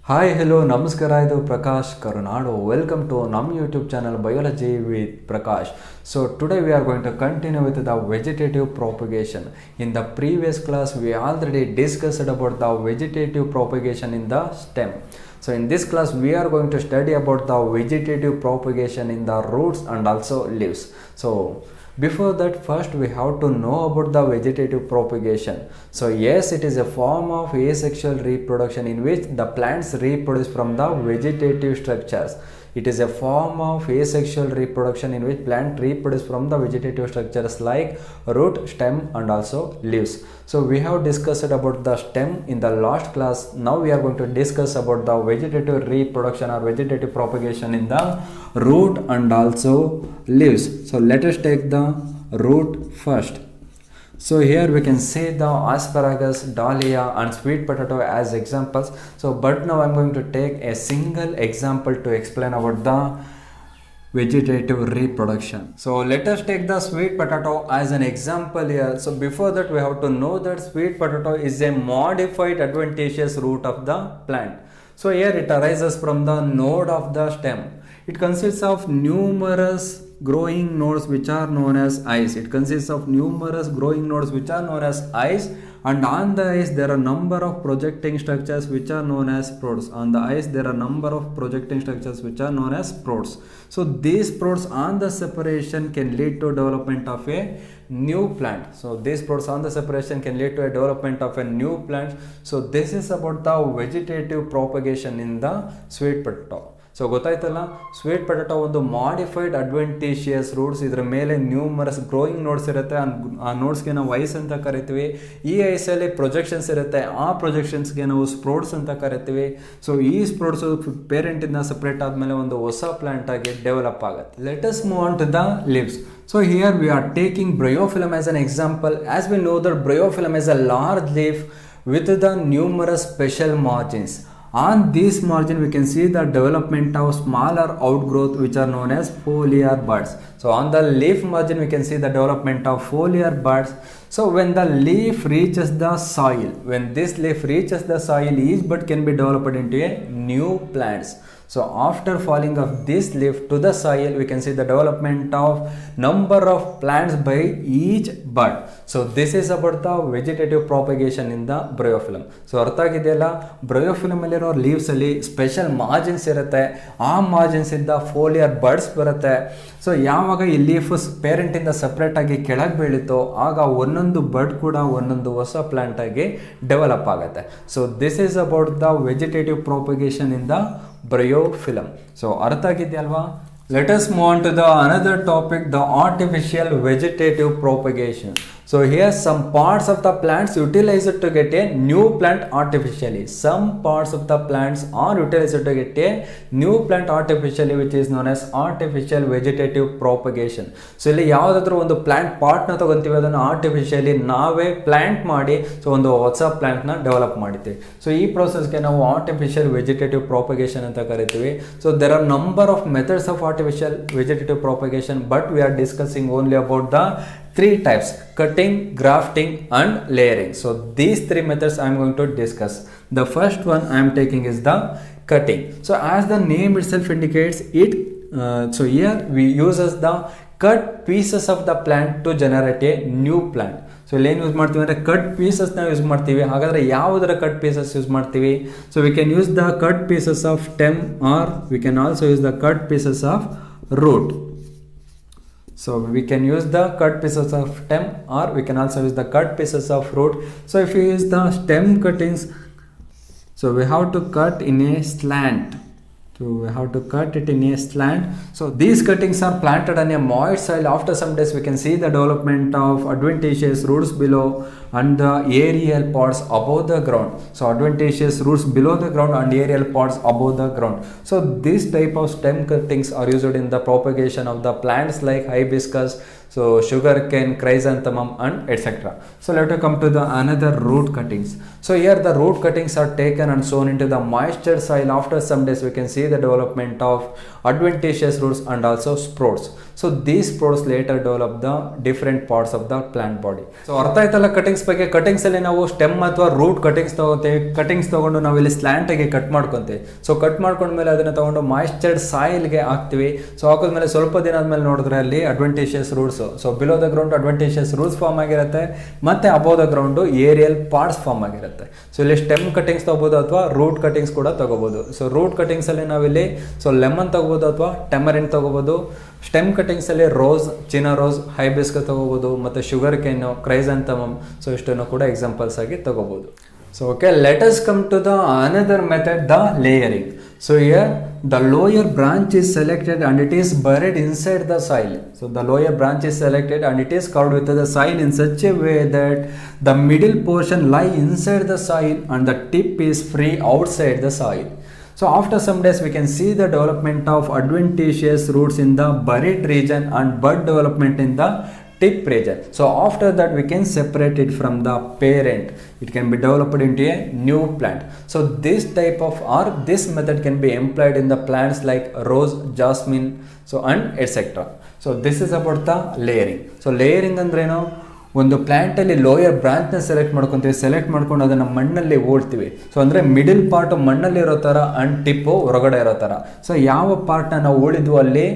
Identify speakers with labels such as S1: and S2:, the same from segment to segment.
S1: Hi, hello, namaskara, ಇದು ಪ್ರಕಾಶ್ ಕರುನಾಡು. Welcome to ನಮ್ಮ YouTube channel Biology with Prakash. So today we are going to continue with the vegetative propagation. In the previous class we already discussed about the vegetative propagation in the stem. So in this class we are going to study about the vegetative propagation in the roots and also leaves. So before that, first we have to know about the vegetative propagation. So yes, it is a form of asexual reproduction in which the plants reproduce from the vegetative structures. It is a form of asexual reproduction in which plant reproduce from the vegetative structures like root, stem and also leaves. So we have discussed about the stem in the last class. Now we are going to discuss about the vegetative reproduction or vegetative propagation in the root and also leaves. So let us take the root first. So here we can see the asparagus, dahlia and sweet potato as examples. So but now I am going to take a single example to explain about the vegetative reproduction. So let us take the sweet potato as an example here. So before that we have to know that sweet potato is a modified adventitious root of the plant. So here it arises from the node of the stem. It consists of numerous growing nodes which are known as eyes. It consists of numerous growing nodes which are known as eyes, and on the eyes there are number of projecting structures which are known as spores. On the eyes there are number of projecting structures which are known as spores. So these spores on the separation can lead to development of a new plant. So these spores on the separation can lead to a development of a new plant. So this is about the vegetative propagation in the sweet potato. So ಗೊತ್ತಾಯ್ತಲ್ಲ, sweet potato ಒಂದು modified adventitious roots. ಇದರ ಮೇಲೆ numerous growing notes ಇರುತ್ತೆ. ಆ ನೋಡ್ಸ್ಗೆ ನಾವು ice ಅಂತ ಕರಿತೀವಿ. ಈ ಐಸಲ್ಲಿ ಪ್ರೊಜೆಕ್ಷನ್ಸ್ ಇರುತ್ತೆ. ಆ ಪ್ರೊಜೆಕ್ಷನ್ಸ್ಗೆ ನಾವು ಸ್ಪ್ರೋಟ್ಸ್ ಅಂತ ಕರಿತೀವಿ. ಸೊ ಈ ಸ್ಪ್ರೋಟ್ಸು ಪೇರೆಂಟಿಂದ ಸಪ್ರೇಟ್ ಆದಮೇಲೆ ಒಂದು ಹೊಸ ಪ್ಲಾಂಟ್ ಆಗಿ ಡೆವಲಪ್ ಆಗುತ್ತೆ. Let us move on to the leaves. So here we are taking bryophyllum as an example. As we know that bryophyllum is a large leaf with the numerous special margins. On this margin we can see the development of smaller outgrowth which are known as foliar buds. So on the leaf margin we can see the development of foliar buds. So when the leaf reaches the soil, when this leaf reaches the soil, each bud can be developed into a new plants. So after falling of this leaf to the soil, we can see the development of number of plants by each bud. So this is about the vegetative propagation in the bryophyllum. So ಅರ್ಥ ಆಗಿದೆಯಲ್ಲ, bryophyllum ಅಲ್ಲಿರೋ leaves ಅಲ್ಲಿ special margins ಇರುತ್ತೆ. ಆ margins ಇಂದ foliar birds ಬರುತ್ತೆ. So ಯಾವಾಗ ಈ ಲೀಫ್ ಪೇರೆಂಟ್ ಇಂದ ಸಪ್ರೇಟ್ ಆಗಿ ಕೆಳಗೆ ಬೀಳುತ್ತೋ ಆಗ ಒಂದೊಂದು ಬರ್ಡ್ ಕೂಡ ಒಂದೊಂದು ಹೊಸ ಪ್ಲಾಂಟ್ ಆಗಿ ಡೆವಲಪ್ ಆಗುತ್ತೆ. So this is about the vegetative propagation in the bryophyllum. So ಅರ್ಥ ಆಗಿದೆಯಲ್ವಾ? Let us move on to the another topic, the artificial vegetative propagation. So here some parts of the plants utilized to get a new plant artificially. Some parts of the plants are utilized to get a new plant artificially, which is known as artificial vegetative propagation. So ಇಲ್ಲಿ ಯಾವುದಾದ್ರೂ ಒಂದು plant ಪಾರ್ಟ್ನ ತಗೊಂತೀವಿ, ಅದನ್ನು artificially ನಾವೇ plant ಮಾಡಿ so ಒಂದು ಹೊಸ ಪ್ಲಾಂಟ್ನ develop ಮಾಡ್ತೀವಿ. So ಈ ಪ್ರೋಸೆಸ್ಗೆ ನಾವು ಆರ್ಟಿಫಿಷಿಯಲ್ ವೆಜಿಟೇಟಿವ್ ಪ್ರಾಪಗೇಷನ್ ಅಂತ ಕರಿತೀವಿ. So there are number of methods of artificial vegetative propagation, but we are discussing only about the three types: cutting, grafting and layering. So these three methods I am going to discuss. The first one I am taking is the cutting. So as the name itself indicates it, so here we uses the cut pieces of the plant to generate a new plant. So ಇಲ್ಲಿ ಏನು use ಮಾಡ್ತೀವಿ ಅಂದರೆ cut ಪೀಸಸ್ನ use ಮಾಡ್ತೀವಿ. ಹಾಗಾದರೆ ಯಾವುದರ cut pieces use ಮಾಡ್ತೀವಿ? So we can use the cut pieces of stem or we can also use the cut pieces of root. So we can use the cut pieces of stem or we can also use the cut pieces of root. So if we use the stem cuttings, so we have to cut in a slant. So we have to cut it in a slant. So these cuttings are planted on a moist soil. After some days we can see the development of adventitious roots below and the aerial pods above the ground. So adventitious roots below the ground and aerial pods above the ground. So this type of stem cuttings are used in the propagation of the plants like hibiscus, so sugarcane, chrysanthemum and etc. So let us come to the another root cuttings. So here the root cuttings are taken and sown into the moisture soil. After some days we can see the development of adventitious roots and also sprouts. So these products later develop the different parts of the plant body. So ಅರ್ಥ ಆಯ್ತಲ್ಲ cuttings ಬಗ್ಗೆ. Cuttings ಅಲ್ಲಿ ನಾವು stem ಅಥವಾ root cuttings ತಗೋತೇವೆ. Cuttings ತಗೊಂಡು ನಾವು ಇಲ್ಲಿ slant ಆಗಿ ಕಟ್ ಮಾಡ್ಕೊಂತೀವಿ. ಸೊ ಕಟ್ ಮಾಡ್ಕೊಂಡ್ಮೇಲೆ ಅದನ್ನ ತಗೊಂಡು ಮಾಯಿಶ್ಚರ್ಡ್ ಸಾಯಿಲ್ಗೆ ಹಾಕ್ತಿವಿ. ಸೊ ಹಾಕಿದ್ಮೇಲೆ ಸ್ವಲ್ಪ ದಿನ ಆದ್ಮೇಲೆ ನೋಡಿದ್ರೆ ಅಲ್ಲಿ adventitious roots, so below the ground adventitious roots form ಆಗಿರುತ್ತೆ, ಮತ್ತೆ above the ground aerial parts form ಆಗಿರುತ್ತೆ. ಸೊ ಇಲ್ಲಿ ಸ್ಟೆಮ್ ಕಟಿಂಗ್ಸ್ ತಗೋಬಹುದು ಅಥವಾ ರೂಟ್ ಕಟಿಂಗ್ಸ್ ಕೂಡ ತಗೋಬಹುದು. ಸೊ ರೂಟ್ ಕಟಿಂಗ್ಸ್ ಅಲ್ಲಿ ನಾವಿಲ್ಲಿ ಸೊ ಲೆಮನ್ ತಗೋಬಹುದು ಅಥವಾ ಟೆಮರಿನ್ ತಗೋಬಹುದು. ಸ್ಟೆಮ್ ಕಟಿಂಗ್ಸ್ ಅಲ್ಲಿ ರೋಸ್, ಚಿನಾ ರೋಸ್, ಹೈಬಿಸ್ಕಸ್ ತಗೋಬಹುದು, ಮತ್ತೆ ಶುಗರ್ ಕೇನು, ಕ್ರೈಸಂಥಮಮ್, ಸೊ ಇಷ್ಟನ್ನು ಕೂಡ ಎಕ್ಸಾಂಪಲ್ಸ್ ಆಗಿ ತಗೋಬಹುದು. So okay, let us come to the another method, the layering. So here the lower branch is selected and it is buried inside the soil. So the lower branch is selected and it is covered with the soil in such a way that the middle portion lie inside the soil and the tip is free outside the soil. So after some days we can see the development of adventitious roots in the buried region and bud development in the tip region. So after that we can separate it from the parent. It can be developed into a new plant. So this type of or this method can be employed in the plants like rose, jasmine, so and etc. So this is about the layering. So layering ಅಂದ್ರೇನು, ಒಂದು ಪ್ಲ್ಯಾಂಟಲ್ಲಿ lower ಬ್ರಾಂಚ್ನ select ಮಾಡ್ಕೊತೀವಿ. Select ಮಾಡ್ಕೊಂಡು ಅದನ್ನು ಮಣ್ಣಲ್ಲಿ ಓಡ್ತೀವಿ. So ಅಂದರೆ middle part ಮಣ್ಣಲ್ಲಿ ಇರೋ ಥರ ಆ್ಯಂಡ್ ಟಿಪ್ಪು ಹೊರಗಡೆ ಇರೋ ಥರ. ಸೊ ಯಾವ ಪಾರ್ಟ್ನ ನಾವು ಓಡಿದ್ವು ಅಲ್ಲಿ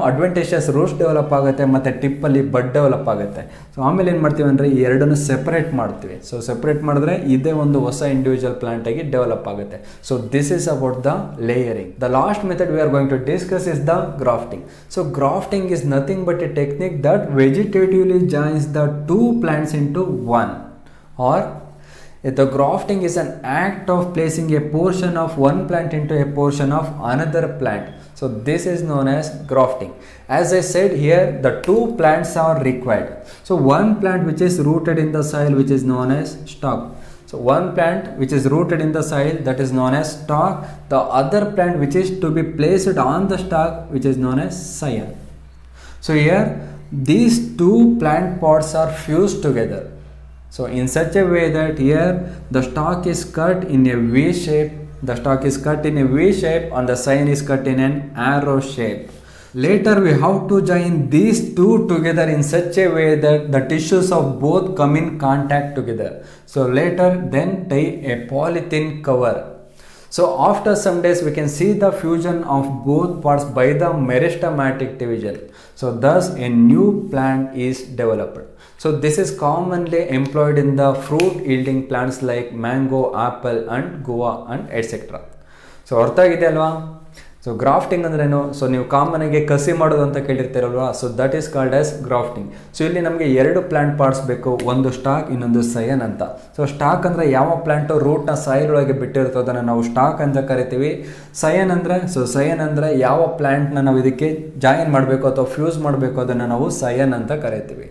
S1: ಅಡ್ವೆಂಟೇಷಿಯಸ್ ರೂಟ್ಸ್ ಡೆವಲಪ್ ಆಗುತ್ತೆ, ಮತ್ತು ಟಿಪ್ಪಲ್ಲಿ ಬಡ್ ಡೆವಲಪ್ ಆಗುತ್ತೆ. ಸೊ ಆಮೇಲೆ ಏನು ಮಾಡ್ತೀವಿ ಅಂದರೆ ಈ ಎರಡನ್ನು ಸೆಪ್ರೇಟ್ ಮಾಡ್ತೀವಿ. ಸೊ ಸೆಪ್ರೇಟ್ ಮಾಡಿದ್ರೆ ಇದೇ ಒಂದು ಹೊಸ ಇಂಡಿವಿಜುವಲ್ ಪ್ಲಾಂಟ್ ಆಗಿ ಡೆವಲಪ್ ಆಗುತ್ತೆ. So this is about the layering. The last method we are going to discuss is the grafting. So grafting is nothing but a technique that vegetatively joins the two plants into one. Or the grafting is an act of placing a portion of one plant into a portion of another plant. So this is known as grafting. As I said here, the two plants are required. So one plant which is rooted in the soil, which is known as stalk. So one plant which is rooted in the soil, that is known as stalk. The other plant which is to be placed on the stalk, which is known as scion. So here these two plant pods are fused together. So in such a way that here the stalk is cut in a V shape, the stalk is cut in a V shape and the scion is cut in an arrow shape. Later we have to join these two together in such a way that the tissues of both come in contact together. So later then tie a polythene cover. So after some days we can see the fusion of both parts by the meristematic division. So thus a new plant is developed. So this is commonly employed in the fruit yielding plants like mango, apple and guava and etc. So ಅರ್ಥ ಆಗಿದೆ ಅಲ್ವಾ? So grafting ಅಂದ್ರೇನು? So ನೀವು common ಆಗಿ ಕಸಿ ಮಾಡೋದು ಅಂತ ಕೇಳಿರ್ತೀರಲ್ವಾ? So that is called as grafting. So ಇಲ್ಲಿ ನಮಗೆ ಎರಡು ಪ್ಲಾಂಟ್ ಪಾರ್ಟ್ಸ್ ಬೇಕು, ಒಂದು ಸ್ಟಾಕ್, ಇನ್ನೊಂದು ಸಯನ್ ಅಂತ. ಸೊ ಸ್ಟಾಕ್ ಅಂದರೆ ಯಾವ ಪ್ಲಾಂಟು ರೂಟ್ನ ಸಾಯಿಲ್ ಒಳಗೆ ಬಿಟ್ಟಿರುತ್ತೋ ಅದನ್ನು ನಾವು ಸ್ಟಾಕ್ ಅಂತ ಕರಿತೀವಿ. ಸಯನ್ ಅಂದರೆ ಯಾವ ಪ್ಲಾಂಟ್ನ ನಾವು ಇದಕ್ಕೆ ಜಾಯಿನ್ ಮಾಡಬೇಕು ಅಥವಾ ಫ್ಯೂಸ್ ಮಾಡಬೇಕು ಅದನ್ನು ನಾವು ಸಯನ್ ಅಂತ ಕರಿತೀವಿ.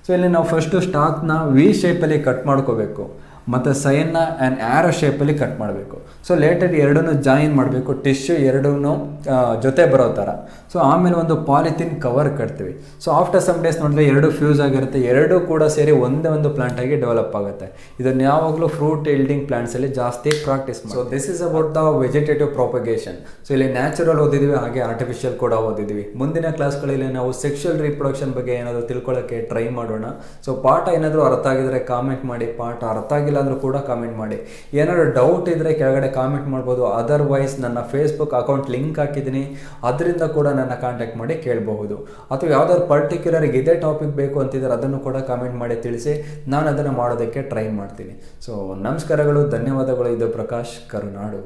S1: ಸೊ ಇಲ್ಲಿ ನಾವು ಫಸ್ಟು ಸ್ಟಾಕ್ನ ವಿ ಶೇಪಲ್ಲಿ ಕಟ್ ಮಾಡ್ಕೋಬೇಕು, ಮತ್ತು ಸೈನ್ನ ಆ್ಯಂಡ್ ಆ್ಯರೋ ಶೇಪಲ್ಲಿ ಕಟ್ ಮಾಡಬೇಕು. ಸೊ ಲೇಟರ್ ಎರಡನ್ನೂ ಜಾಯಿನ್ ಮಾಡಬೇಕು, ಟಿಶ್ಯೂ ಎರಡೂ ಜೊತೆ ಬರೋ ಥರ. ಸೊ ಆಮೇಲೆ ಒಂದು ಪಾಲಿಥಿನ್ ಕವರ್ ಕಟ್ತೀವಿ. ಸೊ ಆಫ್ಟರ್ ಸಮ್ ಡೇಸ್ ನೋಡಿದ್ರೆ ಎರಡು ಫ್ಯೂಸ್ ಆಗಿರುತ್ತೆ, ಎರಡೂ ಕೂಡ ಸೇರಿ ಒಂದೇ ಒಂದು ಪ್ಲಾಂಟ್ ಆಗಿ ಡೆವಲಪ್ ಆಗುತ್ತೆ. ಇದನ್ನು ಯಾವಾಗಲೂ ಫ್ರೂಟ್ ಈಲ್ಡಿಂಗ್ ಪ್ಲಾಂಟ್ಸಲ್ಲಿ ಜಾಸ್ತಿ ಪ್ರಾಕ್ಟೀಸ್ ಮಾಡಿ. So this is about the vegetative propagation. So ಇಲ್ಲಿ ನ್ಯಾಚುರಲ್ ಓದಿದ್ವಿ, ಹಾಗೆ ಆರ್ಟಿಫಿಷಿಯಲ್ ಕೂಡ ಓದಿದ್ವಿ. ಮುಂದಿನ ಕ್ಲಾಸ್ಗಳಲ್ಲಿ ನಾವು ಸೆಕ್ಷುವಲ್ ರೀಪ್ರೊಡಕ್ಷನ್ ಬಗ್ಗೆ ಏನಾದರೂ ತಿಳ್ಕೊಳ್ಳೋಕ್ಕೆ ಟ್ರೈ ಮಾಡೋಣ. ಸೊ ಪಾಠ ಏನಾದರೂ ಅರ್ಥ ಆಗಿದ್ರೆ ಕಾಮೆಂಟ್ ಮಾಡಿ, ಪಾಠ ಅರ್ಥ ಆಗಿಲ್ಲ ಅಂದರೂ ಕೂಡ ಕಾಮೆಂಟ್ ಮಾಡಿ. ಏನಾದರೂ ಡೌಟ್ ಇದ್ದರೆ ಕೆಳಗಡೆ ಕಾಮೆಂಟ್ ಮಾಡ್ಬೋದು. ಅದರ್ವೈಸ್ ನನ್ನ ಫೇಸ್ಬುಕ್ ಅಕೌಂಟ್ ಲಿಂಕ್ ಹಾಕಿದ್ದೀನಿ, ಅದರಿಂದ ಕೂಡ ನನ್ನ ಕಾಂಟ್ಯಾಕ್ಟ್ ಮಾಡಿ ಕೇಳಬಹುದು. ಅಥವಾ ಯಾವುದಾದ್ರು ಪರ್ಟಿಕ್ಯುಲರ್ ಇದೇ ಟಾಪಿಕ್ ಬೇಕು ಅಂತಿದ್ರೆ ಅದನ್ನು ಕೂಡ ಕಾಮೆಂಟ್ ಮಾಡಿ ತಿಳಿಸಿ, ನಾನು ಅದನ್ನು ಮಾಡೋದಕ್ಕೆ ಟ್ರೈ ಮಾಡ್ತೀನಿ. ಸೊ ನಮಸ್ಕಾರಗಳು, ಧನ್ಯವಾದಗಳು. ಇದು ಪ್ರಕಾಶ್ ಕರುನಾಡು.